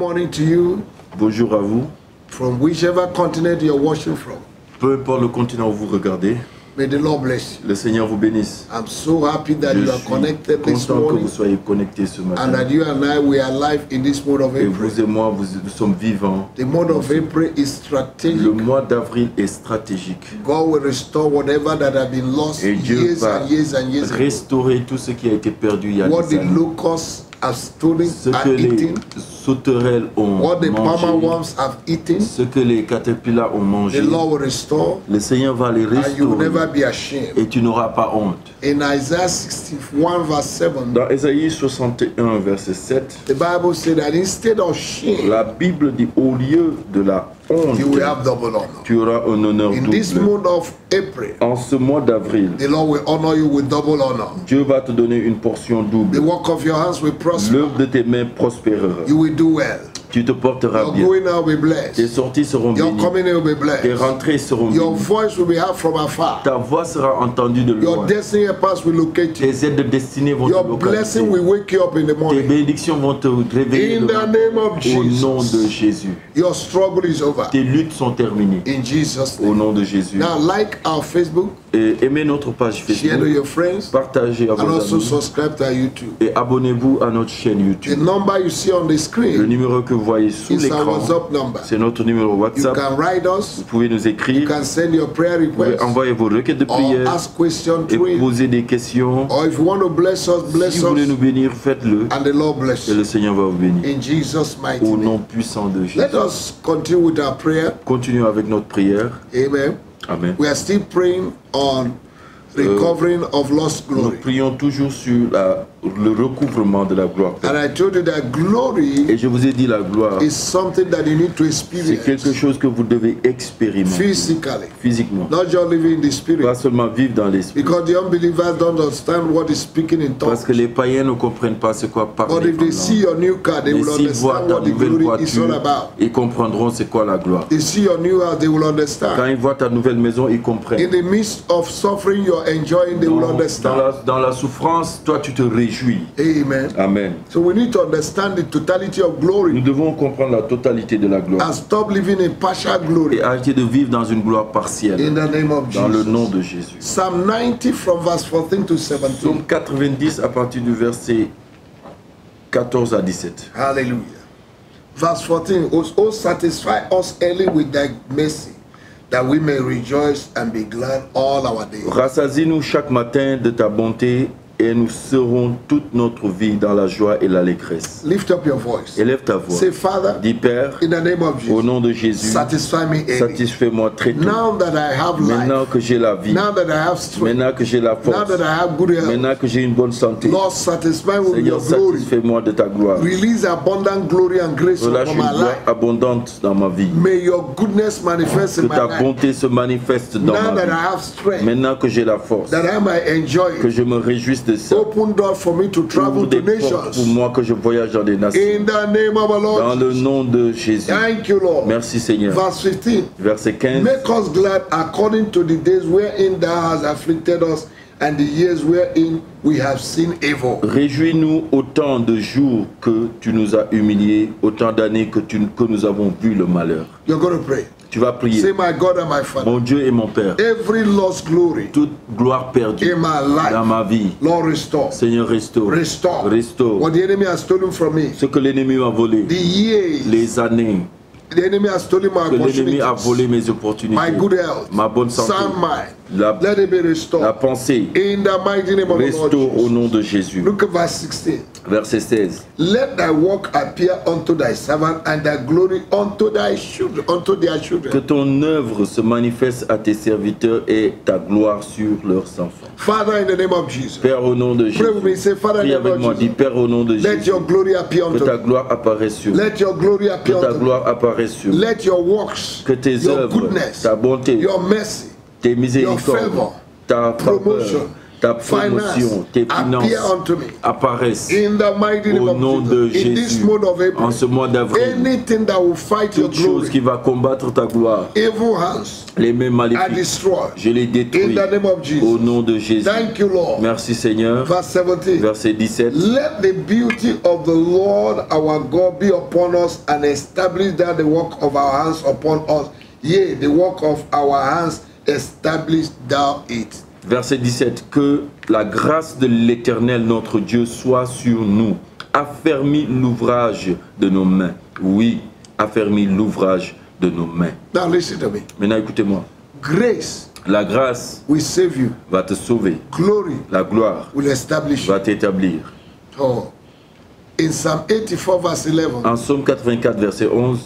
morning to you. Bonjour à vous. From whichever continent you're watching from. Peu importe le continent où vous regardez. May the Lord bless you. Le Seigneur vous bénisse. I'm so happy that you are connected this morning. Que morning. vous soyez connectés ce matin. And that you and I we are alive in this month of April. Et vous et moi, nous sommes vivants. The month of April is strategic. Le mois d'avril est stratégique. God will restore whatever that have been lost Et Dieu years va and years and years restaurer ago. Tout ce qui a été perdu il y a what des the années. locusts have stolen Ce and que les eaten. sauterelles ont What the mangé. palmer worms have eaten. Ce que les caterpillars ont mangé. The Lord will restore. Le Seigneur va les restaurer. And you will never be ashamed. Et tu n'auras pas honte. In Isaiah 61 verse 7. Dans Ésaïe 61 verset 7. The Bible said that instead of shame. La Bible dit au lieu de la honte. You will have double honor. Tu auras un honneur in double. This month of April, en ce mois d'avril, the Lord will honor you with double honor. Dieu va te donner une portion double. The work of your hands will prosper. L'œuvre de tes mains prospérera. You will do well. Tu te porteras Your bien. going out will be blessed. Tes sorties seront Your bénies. coming in will be blessed. Tes rentrées seront Your bénies. voice will be heard from afar. Ta voix sera entendue de Your loin. destiny helpers will locate you. Tes aides de destinée vont Your te localiser. blessing will wake you up in the Tes morning. bénédictions vont te réveiller In the name of au Jesus. nom de Jésus. Your struggle is over. Tes luttes sont terminées. In Jesus' Au name. nom de Jésus. Now, like our Facebook, Et aimez notre page share to Facebook. your friends, Partagez à and vos also amis. subscribe to our YouTube. Et abonnez-vous à notre chaîne The YouTube. number you see on the Le screen numéro que vous voyez sous is our l'écran, WhatsApp number. c'est notre numéro You WhatsApp. can write us. Vous pouvez nous You écrire, can send your prayer vous pouvez requests envoyer vos requêtes de or prière ask questions et to it. poser des questions. Or if you want to bless us, bless Si vous voulez us. nous bénir, faites-le And the Lord bless et you. le Seigneur va vous bénir. In Jesus' mighty Au nom name. puissant de Jésus. Let us continue with our prayer. Continuons avec notre prière. Amen. Amen. We are still praying on recovering of lost Nous glory. prions toujours sur le recouvrement de la gloire. And I told you that glory Et je vous ai dit, la gloire, is something that you need to c'est quelque experience chose que vous devez expérimenter physically, physiquement. not just living in the Pas spirit. seulement vivre dans l'esprit. Because the unbelievers don't understand what is speaking in Parce tongues. que les païens ne comprennent pas ce quoi But parler. if they see your new car, they Mais will s'ils voient understand ta what the nouvelle glory is all voiture, about. ils comprendront c'est quoi la gloire. They see your new house, they will Quand understand. ils voient ta nouvelle maison, ils In comprennent. the midst of suffering you're enjoying, they will understand. Dans la souffrance, toi tu te réjouis. Amen. Amen. So we need to understand the totality of Nous glory devons comprendre la totalité de la gloire and stop living in partial glory. et arrêter de vivre dans une gloire partielle. In the name of Dans le nom Jesus. de Jésus. Psalm 90 from verse 14 to 17. Psaume 90 à partir du verset 14 à 17. Hallelujah. Verse 14. Oh, satisfy us early with thy mercy, that we may rejoice and be glad all our days. Rassasie-nous chaque matin de ta bonté et nous serons toute notre vie dans la joie et l'allégresse. Lift up your voice. Élève ta voix. Say, Father, Dis Père, in the name of au Jesus, nom de Jésus, satisfy me early. satisfais-moi très tôt. Now that I have Maintenant life, que j'ai la vie, now that I have strength, maintenant que j'ai la now force, that I have good health, maintenant que j'ai une bonne santé, Lord, satisfy me with Seigneur, your glory. satisfais-moi de ta gloire. Release abundant glory and grace Relâche upon une my gloire life. abondante dans ma vie. May your goodness manifest Que in my ta life. bonté se manifeste dans Now ma that I vie. have strength, Maintenant que j'ai la force, that I might enjoy que it. je me réjouisse de ça. Open door for me to travel Ouvre to des portes pour nations. moi que je voyage dans des nations. In the name of our Dans Lord. le nom de Jésus. Thank you, Lord. Merci Seigneur. Verse 15. Verset 15. Make us glad according to the days wherein thou hast afflicted us, and the years wherein we have seen evil. Réjouis-nous autant de jours que tu nous as humiliés, autant d'années que nous avons vu le malheur. You're going to pray. Tu vas prier. Say, my God and my Father, Mon Dieu et mon Père, every lost glory toute gloire perdue in my life, dans ma vie, Lord, restore. Seigneur, restaure. Restore. Restaure. What the enemy has stolen from me. Ce que l'ennemi m'a volé, The years les années, the enemy has stolen my que l'ennemi a opportunities. volé mes opportunités, My good health. ma bonne santé, Sound mind. la Let it be restored. pensée, In the mighty name of the Lord restaure au Jesus. nom de Jésus. Look at verse 16. Verset 16. Let thy work appear unto thy servant, and thy glory unto thy children, unto their Que children. ton œuvre se manifeste à tes serviteurs et ta gloire sur leurs enfants. Father, in the name of Jesus. Père, au nom de Pray with me. Jésus. Say, Father, in Prie the name avec of moi. Dis, Jesus. Père, au nom de Let Jésus. your glory appear Que unto ta me. gloire apparaisse sur moi. Let your glory Que appear ta unto me. gloire apparaisse sur moi. Let your works, Que tes your œuvres, goodness, ta bonté, your mercy, tes your miséricordes, favor, ta faveur, promotion, ta promotion, tes finances appear unto me. apparaissent In the mighty name au nom of de Jesus. In this Jésus. month of En ce April, mois d'avril, anything that will fight your toute chose glory, qui va combattre ta gloire, evil hands les mains are maléfiques, destroyed. je les In détruis the name of au Jesus. nom de Jésus. Thank you, Lord. Merci Seigneur. Verse 17. Verset 17. Let the beauty of the Lord our God be upon us, and establish that the work of our hands upon us. Yea, the work of our hands, establish thou it. Verset 17. Que la grâce de l'Éternel notre Dieu soit sur nous. Affermis l'ouvrage de nos mains. Oui, affermis l'ouvrage de nos mains. Now listen to me. Maintenant écoutez-moi. Grace La grâce will save you. va te sauver. Glory La gloire will establish you. va t'établir. Oh. In Psalm 84 verse 11, En Psaume 84, verset 11,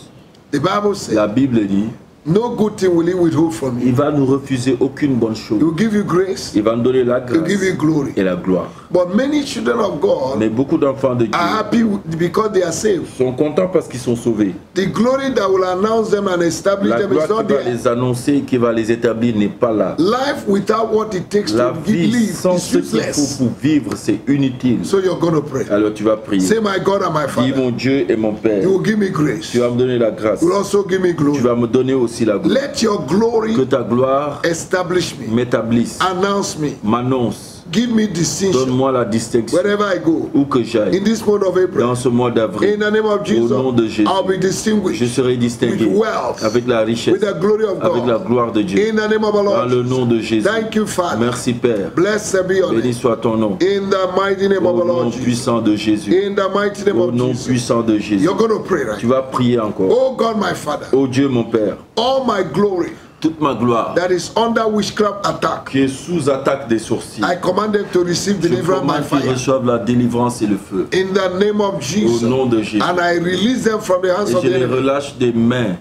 the Bible says, la Bible dit, no good thing will he withhold from il you. va nous refuser aucune bonne He chose. will give you grace. Il va nous donner la He will grâce give you glory. et la gloire. But many children of God Mais beaucoup d'enfants de Dieu are happy because they are saved. sont contents parce qu'ils sont sauvés. The glory that will announce them and establish La them gloire is not qui va there. les annoncer, qui va les établir n'est pas là. Life without what it takes La to vie live sans is ce qu'il faut useless. pour vivre, c'est inutile. So you're going to pray. Alors tu vas prier. Say, my God and my Dis Father, mon Dieu et mon Père, you will give me grace. tu vas me donner la grâce. You will also give me Tu glory. vas me donner aussi la gloire. Let your glory Que ta gloire establish me. m'établisse, Announce me. m'annonce. Give me distinction Donne-moi la distinction wherever I go. où que j'aille. In this month of April, Dans ce mois in d'avril, the name of Jesus, au nom de Jésus, I'll be je distinguished serai distingué with wealth, avec la richesse, with the glory of avec la God. gloire de Dieu. In the name of the Dans Lord le Jesus. nom de Jésus. Thank you, Father. Merci Père. Blessed be your Béni name. soit ton nom. In the mighty name of Au the nom Lord Jesus. puissant de Jésus. In the mighty name Au of nom Jesus. puissant de Jésus. You're going to pray right Tu now. vas prier encore. Oh God, my Father, Ô Dieu mon Père, all my glory toute ma gloire that is under witchcraft attack, qui est sous attaque des sourcils, I command them to receive je deliverance by commande qu'ils fire. reçoivent la délivrance et le feu. In the name of Jesus. Au nom de Jésus. And I release them from the hands Et of je the les enemy. relâche des mains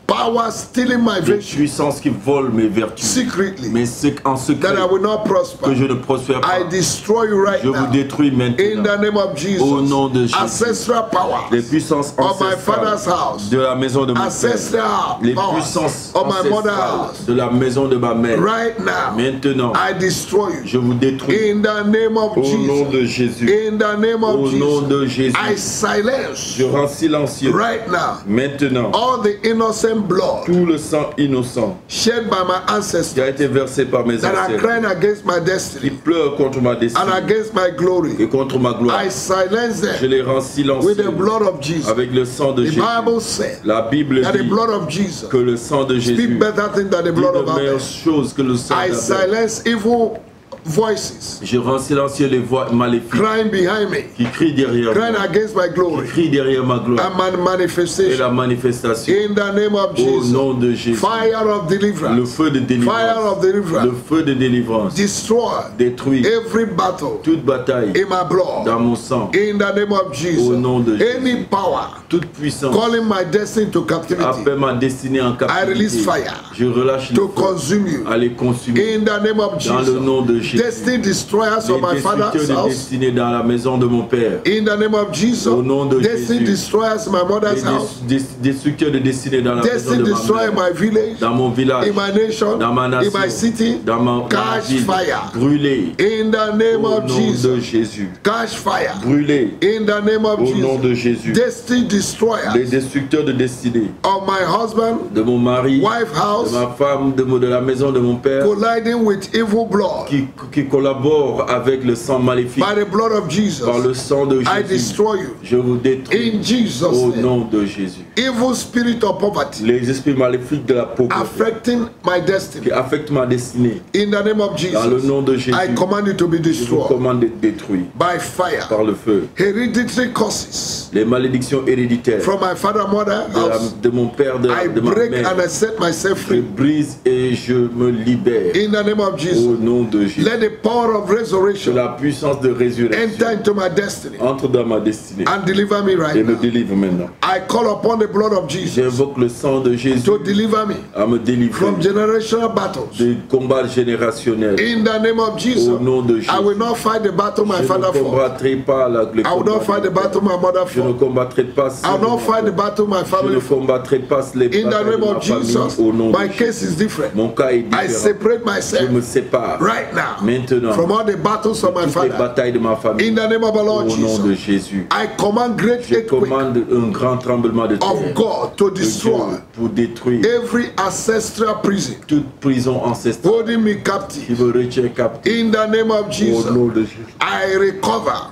Power stealing my des virtue puissances qui volent mes vertus. secretly, Mais en secret, that I will not que prosper. je ne prospère pas. I destroy you right Je vous now. détruis In maintenant. the name of Jesus. Au nom de Jésus. Ancestral power Les puissances of my father's ancestrales house. de la maison de mon père. Ancestral Les power puissances of my mother's ancestrales house. de la maison de ma mère. Right now, Maintenant, I destroy you. je vous détruis. In the name of Au nom Jesus. de Jésus. In the name Au of nom de Jesus. Jésus. I silence Je rends silencieux. right now Maintenant, all the innocent blood tout le sang innocent shed by my qui ancestors a été versé par mes that are ancêtres, crying against my qui destiny pleurent contre ma and destinée against my glory. et contre ma gloire. I silence Je them les rends with silencieux the blood of Jesus. avec le sang de The Jésus. Bible said La Bible that the dit blood of Jesus que le sang de Jésus speak better things than the dit blood of de meilleures others. choses que le sang I d'Abel. silence evil voices Je rends silencieux les voix maléfiques crying behind me, qui crient derrière crying moi, against my qui glory crient derrière ma gloire and my et manifestation. la manifestation. In the name of Au Jesus, nom de Jésus, fire of le deliverance, feu de fire délivrance, of deliverance, le feu de délivrance destroy détruit every battle toute bataille in my blood. dans mon sang. In the name of Jesus, Au nom de Jésus. any power Toute puissance calling my destiny to captivity, appelle ma destinée en I release captivité. fire Je relâche le to feu consume you. à les consumer. In the name of Dans le nom de Jesus, Jésus. destiny destroyers Les of my father's destructeurs de house. destinée dans la maison de mon père. In the name of Jesus, Au nom de destiny Jésus. destroyers in my mother's house. Les destructeurs de destinée dans la maison Destiny de ma destroyer mère. my village, Dans mon village, in my nation, dans ma in nation, my city. dans ma Catch ville, fire. brûlé In the name au of nom Jesus, de Jésus. catch fire. Brûlé In the name of au nom de Jesus, Jésus. destiny Les destroyers destructeurs de destinée of my husband, de mon mari, wife de house, ma femme, de la maison de mon père, colliding with evil blood. qui collaborent avec le sang maléfique By the blood of Jesus, par le sang de I Jésus. destroy you. Je vous détruis In Jesus' au name. nom de Jésus. Evil spirit of poverty Les esprits maléfiques de la pauvreté affecting my destiny. qui affectent ma destinée, In the name of dans le Jesus, nom de Jésus, I command you to be je vous destroyed commande d'être détruits by fire. par le feu. Hereditary curses Les malédictions héréditaires from my father, mother house, de mon père, I de ma break mère, and I set myself je free. brise et je me libère In the name of au Jesus, nom de Jésus. let the power of Que resurrection la puissance de enter résurrection into my destiny entre dans ma destinée and deliver me et right me now. délivre maintenant. I call upon the blood of Jesus J'invoque le sang de Jésus to deliver me à me délivrer from generational battles. des combats générationnels. In the name of Jesus, Au nom de Jésus. I will not fight the battle my Je ne father fought. combattrai pas le I will combat not fight the de mon père. battle my mother Je ne fought. combattrai pas I will not fight the battle my je family ne fought. combattrai pas les In the batailles de name ma of famille Jesus, au nom my de case Jésus. is different. Mon cas est I différent. separate Je me myself sépare right now Maintenant, from all the battles of my toutes les father. batailles de ma famille, In the name of the Lord au nom de Jesus, Jésus, I command great je earthquake commande un grand tremblement de terre of God to de Dieu destroy pour détruire every ancestral prison toute prison ancestrale holding me qui captive. me retient captif. In the name of Au Jesus, nom de Jésus, I recover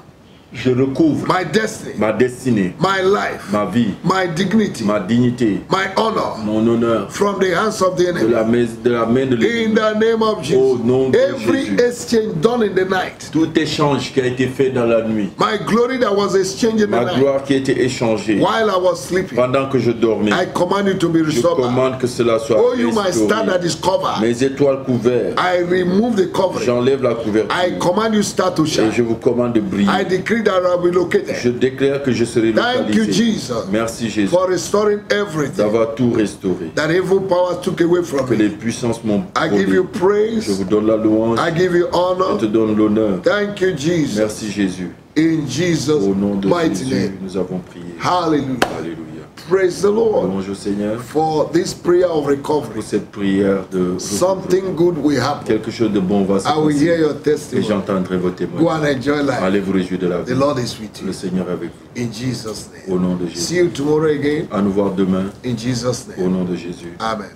je recouvre my destiny, ma destinée, my life, ma vie, my dignity, ma dignité, my honor mon honneur from the hands of the de enemy. la main de In l'ennemi. the name of Au Jesus, nom de every Jésus. exchange done in the night, Tout échange qui a été fait dans la nuit, my glory that was exchanged in the ma night gloire qui a été échangée while I was sleeping, pendant que je dormais, I command it to be je restored back. commande que cela soit Oh, you my star that restauré. is covered, Mes étoiles couvertes, I remove the covering. j'enlève la couverture I command you start to et je shine. vous commande de briller. I decree that I will be located. Je déclare que je serai Thank you, localisé. Jesus, Merci Jésus for restoring everything d'avoir tout restauré, that evil powers took away from que les me. puissances m'ont I give volé. you Je praise. vous donne la louange, I give you je honor. te donne l'honneur. Thank you, Jesus. Merci Jésus. In Jesus' Au nom de mighty Jésus, name. nous avons prié. Hallelujah. Alléluia. Praise the Lord Louange au Seigneur for this prayer of pour recovery. cette prière de Something good will happen. quelque chose de bon va se I will hear passer your et testimony. j'entendrai vos Go témoignages. and enjoy life. Allez vous réjouir de la The vie. Lord is with Le you. Seigneur est avec vous. In Jesus' Au name. nom de See Jésus. you tomorrow again. À nous voir demain. In Jesus' Au name. nom de Jésus. Amen.